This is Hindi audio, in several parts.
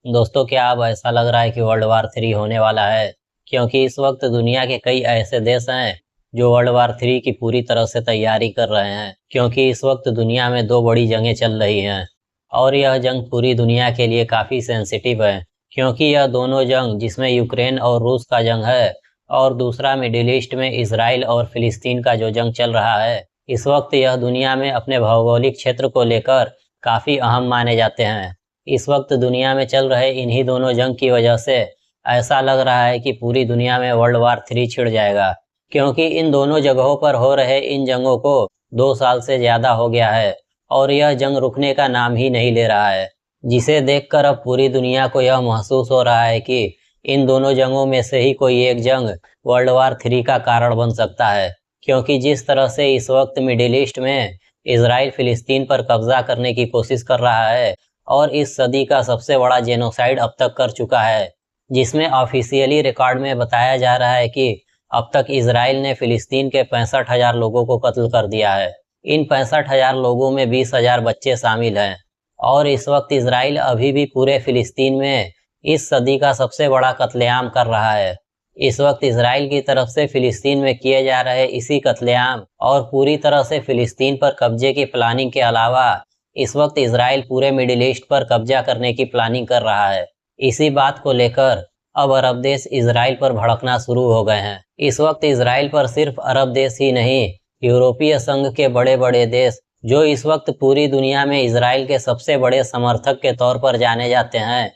दोस्तों, क्या अब ऐसा लग रहा है कि वर्ल्ड वार 3 होने वाला है? क्योंकि इस वक्त दुनिया के कई ऐसे देश हैं जो वर्ल्ड वार 3 की पूरी तरह से तैयारी कर रहे हैं, क्योंकि इस वक्त दुनिया में दो बड़ी जंगें चल रही हैं। और यह जंग पूरी दुनिया के लिए काफ़ी सेंसिटिव है, क्योंकि यह दोनों जंग, जिसमें यूक्रेन और रूस का जंग है और दूसरा मिडिल ईस्ट में इसराइल और फिलिस्तीन का जो जंग चल रहा है, इस वक्त यह दुनिया में अपने भौगोलिक क्षेत्र को लेकर काफ़ी अहम माने जाते हैं। इस वक्त दुनिया में चल रहे इन्हीं दोनों जंग की वजह से ऐसा लग रहा है कि पूरी दुनिया में वर्ल्ड वार 3 छिड़ जाएगा, क्योंकि इन दोनों जगहों पर हो रहे इन जंगों को 2 साल से ज्यादा हो गया है और यह जंग रुकने का नाम ही नहीं ले रहा है, जिसे देखकर अब पूरी दुनिया को यह महसूस हो रहा है कि इन दोनों जंगों में से ही कोई एक जंग वर्ल्ड वार 3 का कारण बन सकता है। क्योंकि जिस तरह से इस वक्त मिडिल ईस्ट में इसराइल फिलिस्तीन पर कब्जा करने की कोशिश कर रहा है और इस सदी का सबसे बड़ा जेनोसाइड अब तक कर चुका है, जिसमें ऑफिशियली रिकॉर्ड में बताया जा रहा है कि अब तक इसराइल ने फिलिस्तीन के 65,000 लोगों को कत्ल कर दिया है। इन 65,000 लोगों में 20,000 बच्चे शामिल हैं और इस वक्त इसराइल अभी भी पूरे फिलिस्तीन में इस सदी का सबसे बड़ा कत्लेआम कर रहा है। इस वक्त इसराइल की तरफ से फिलिस्तीन में किए जा रहे इसी कत्लेआम और पूरी तरह से फिलिस्तीन पर कब्जे की प्लानिंग के अलावा इस वक्त इसराइल पूरे मिडिल ईस्ट पर कब्जा करने की प्लानिंग कर रहा है। इसी बात को लेकर अब अरब देश इसराइल पर भड़कना शुरू हो गए हैं। इस वक्त इसराइल पर सिर्फ अरब देश ही नहीं, यूरोपीय संघ के बड़े बड़े देश, जो इस वक्त पूरी दुनिया में इसराइल के सबसे बड़े समर्थक के तौर पर जाने जाते हैं,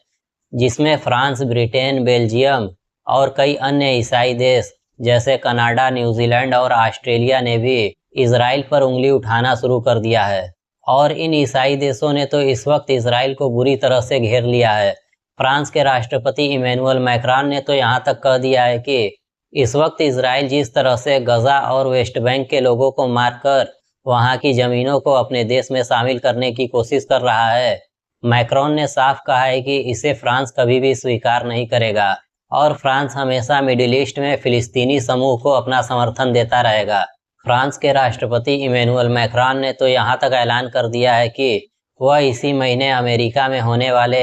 जिसमें फ्रांस, ब्रिटेन, बेल्जियम और कई अन्य ईसाई देश जैसे कनाडा, न्यूजीलैंड और ऑस्ट्रेलिया ने भी इसराइल पर उंगली उठाना शुरू कर दिया है। और इन ईसाई देशों ने तो इस वक्त इसराइल को बुरी तरह से घेर लिया है। फ्रांस के राष्ट्रपति इमैनुअल मैक्रॉन ने तो यहाँ तक कह दिया है कि इस वक्त इसराइल जिस तरह से गजा और वेस्ट बैंक के लोगों को मारकर वहाँ की जमीनों को अपने देश में शामिल करने की कोशिश कर रहा है, मैक्रॉन ने साफ कहा है कि इसे फ्रांस कभी भी स्वीकार नहीं करेगा और फ्रांस हमेशा मिडिल ईस्ट में फिलिस्तीनी समूह को अपना समर्थन देता रहेगा। फ्रांस के राष्ट्रपति इमैनुअल मैक्रॉन ने तो यहाँ तक ऐलान कर दिया है कि वह इसी महीने अमेरिका में होने वाले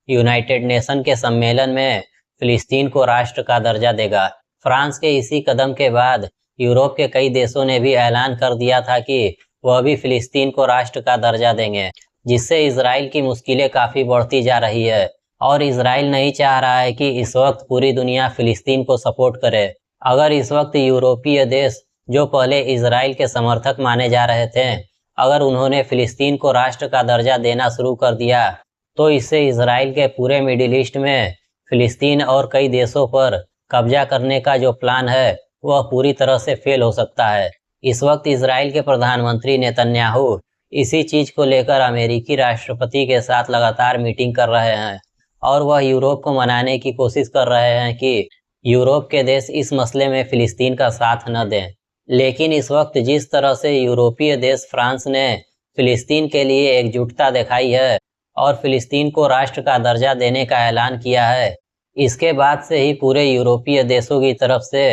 यूनाइटेड नेशन के सम्मेलन में फिलिस्तीन को राष्ट्र का दर्जा देगा। फ्रांस के इसी कदम के बाद यूरोप के कई देशों ने भी ऐलान कर दिया था कि वह भी फिलिस्तीन को राष्ट्र का दर्जा देंगे, जिससे इसराइल की मुश्किलें काफ़ी बढ़ती जा रही है। और इसराइल नहीं चाह रहा है कि इस वक्त पूरी दुनिया फिलिस्तीन को सपोर्ट करे। अगर इस वक्त यूरोपीय देश, जो पहले इसराइल के समर्थक माने जा रहे थे, अगर उन्होंने फिलिस्तीन को राष्ट्र का दर्जा देना शुरू कर दिया, तो इससे इसराइल के पूरे मिडिल ईस्ट में फिलिस्तीन और कई देशों पर कब्जा करने का जो प्लान है वह पूरी तरह से फेल हो सकता है। इस वक्त इसराइल के प्रधानमंत्री नेतन्याहू इसी चीज को लेकर अमेरिकी राष्ट्रपति के साथ लगातार मीटिंग कर रहे हैं और वह यूरोप को मनाने की कोशिश कर रहे हैं कि यूरोप के देश इस मसले में फिलिस्तीन का साथ न दें। लेकिन इस वक्त जिस तरह से यूरोपीय देश फ्रांस ने फिलिस्तीन के लिए एकजुटता दिखाई है और फिलिस्तीन को राष्ट्र का दर्जा देने का ऐलान किया है, इसके बाद से ही पूरे यूरोपीय देशों की तरफ से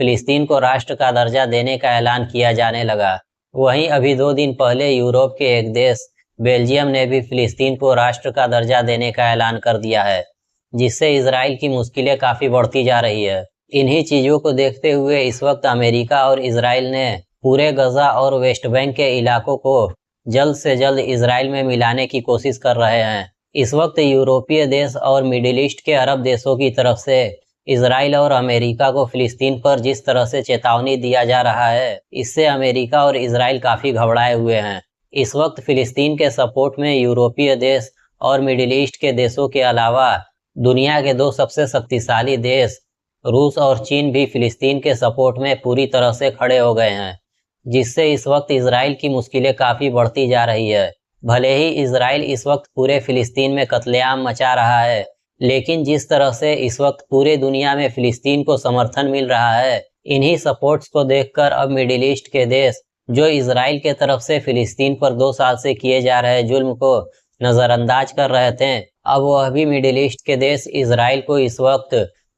फिलिस्तीन को राष्ट्र का दर्जा देने का ऐलान किया जाने लगा। वहीं अभी 2 दिन पहले यूरोप के एक देश बेल्जियम ने भी फिलिस्तीन को राष्ट्र का दर्जा देने का ऐलान कर दिया है, जिससे इसराइल की मुश्किलें काफ़ी बढ़ती जा रही है। इन्हीं चीज़ों को देखते हुए इस वक्त अमेरिका और इसराइल ने पूरे गजा और वेस्ट बैंक के इलाकों को जल्द से जल्द इसराइल में मिलाने की कोशिश कर रहे हैं। इस वक्त यूरोपीय देश और मिडिल ईस्ट के अरब देशों की तरफ से इसराइल और अमेरिका को फिलिस्तीन पर जिस तरह से चेतावनी दिया जा रहा है, इससे अमेरिका और इसराइल काफ़ी घबराए हुए हैं। इस वक्त फिलिस्तीन के सपोर्ट में यूरोपीय देश और मिडिल ईस्ट के देशों के अलावा दुनिया के 2 सबसे शक्तिशाली देश रूस और चीन भी फिलिस्तीन के सपोर्ट में पूरी तरह से खड़े हो गए हैं, जिससे इस वक्त इसराइल की मुश्किलें काफ़ी बढ़ती जा रही है। भले ही इसराइल इस वक्त पूरे फिलिस्तीन में कत्लेआम मचा रहा है, लेकिन जिस तरह से इस वक्त पूरे दुनिया में फिलिस्तीन को समर्थन मिल रहा है, इन्हीं सपोर्ट्स को देखकर अब मिडिल ईस्ट के देश, जो इसराइल के तरफ से फिलिस्तीन पर 2 साल से किए जा रहे जुल्म को नज़रअंदाज कर रहे थे, अब वह भी मिडिल ईस्ट के देश इसराइल को इस वक्त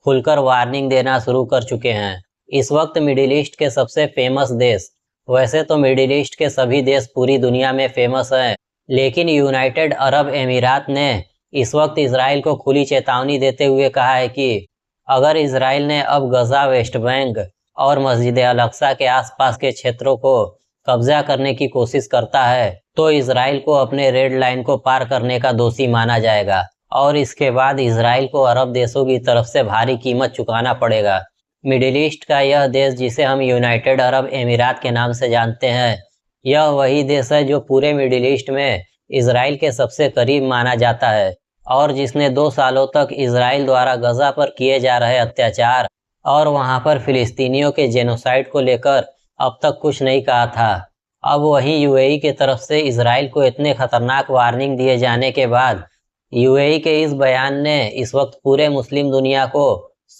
खुलकर वार्निंग देना शुरू कर चुके हैं। इस वक्त मिडिल ईस्ट के सबसे फेमस देश, वैसे तो मिडिल ईस्ट के सभी देश पूरी दुनिया में फेमस हैं, लेकिन यूनाइटेड अरब अमीरात ने इस वक्त इसराइल को खुली चेतावनी देते हुए कहा है कि अगर इसराइल ने अब गजा, वेस्ट बैंक और मस्जिद अल अक्सा के आसपास के क्षेत्रों को कब्जा करने की कोशिश करता है तो इसराइल को अपने रेड लाइन को पार करने का दोषी माना जाएगा और इसके बाद इसराइल को अरब देशों की तरफ से भारी कीमत चुकाना पड़ेगा। मिडिल ईस्ट का यह देश, जिसे हम यूनाइटेड अरब अमीरात के नाम से जानते हैं, यह वही देश है जो पूरे मिडिल ईस्ट में इसराइल के सबसे करीब माना जाता है और जिसने 2 सालों तक इसराइल द्वारा गजा पर किए जा रहे अत्याचार और वहां पर फिलिस्तीनियों के जेनोसाइड को लेकर अब तक कुछ नहीं कहा था। अब वहीं यूएई की तरफ से इसराइल को इतने खतरनाक वार्निंग दिए जाने के बाद यूएई के इस बयान ने इस वक्त पूरे मुस्लिम दुनिया को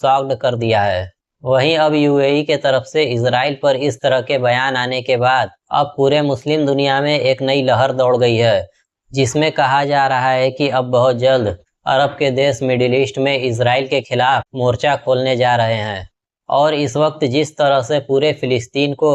शॉक्ड कर दिया है। वहीं अब यूएई के तरफ से इसराइल पर इस तरह के बयान आने के बाद अब पूरे मुस्लिम दुनिया में एक नई लहर दौड़ गई है, जिसमें कहा जा रहा है कि अब बहुत जल्द अरब के देश मिडिल ईस्ट में इसराइल के खिलाफ मोर्चा खोलने जा रहे हैं। और इस वक्त जिस तरह से पूरे फिलिस्तीन को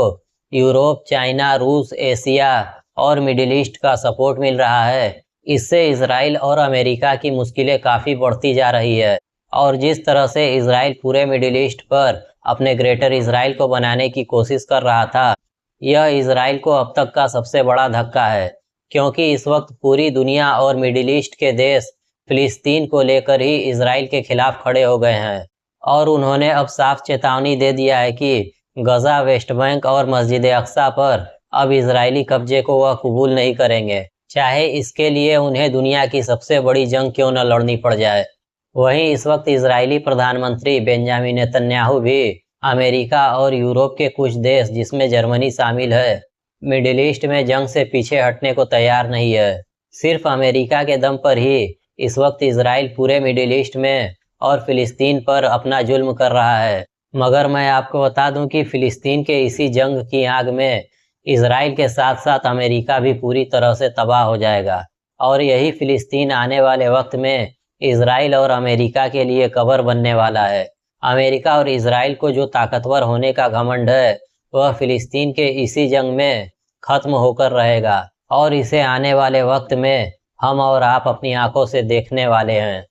यूरोप, चाइना, रूस, एशिया और मिडिल ईस्ट का सपोर्ट मिल रहा है, इससे इसराइल और अमेरिका की मुश्किलें काफ़ी बढ़ती जा रही है। और जिस तरह से इसराइल पूरे मिडिल ईस्ट पर अपने ग्रेटर इसराइल को बनाने की कोशिश कर रहा था, यह इसराइल को अब तक का सबसे बड़ा धक्का है, क्योंकि इस वक्त पूरी दुनिया और मिडिल ईस्ट के देश फिलिस्तीन को लेकर ही इसराइल के खिलाफ खड़े हो गए हैं और उन्होंने अब साफ चेतावनी दे दिया है कि गजा, वेस्ट बैंक और मस्जिद अक्सा पर अब इजरायली कब्जे को वह कबूल नहीं करेंगे, चाहे इसके लिए उन्हें दुनिया की सबसे बड़ी जंग क्यों न लड़नी पड़ जाए। वहीं इस वक्त इजरायली प्रधानमंत्री बेंजामिन नेतन्याहू भी अमेरिका और यूरोप के कुछ देश, जिसमें जर्मनी शामिल है, मिडिल ईस्ट में जंग से पीछे हटने को तैयार नहीं है। सिर्फ अमेरिका के दम पर ही इस वक्त इसराइल पूरे मिडिल ईस्ट में और फिलिस्तीन पर अपना जुल्म कर रहा है। मगर मैं आपको बता दूं कि फिलिस्तीन के इसी जंग की आग में इसराइल के साथ साथ अमेरिका भी पूरी तरह से तबाह हो जाएगा और यही फिलिस्तीन आने वाले वक्त में इसराइल और अमेरिका के लिए कबर बनने वाला है। अमेरिका और इसराइल को जो ताकतवर होने का घमंड है, वह फिलिस्तीन के इसी जंग में खत्म होकर रहेगा और इसे आने वाले वक्त में हम और आप अपनी आंखों से देखने वाले हैं।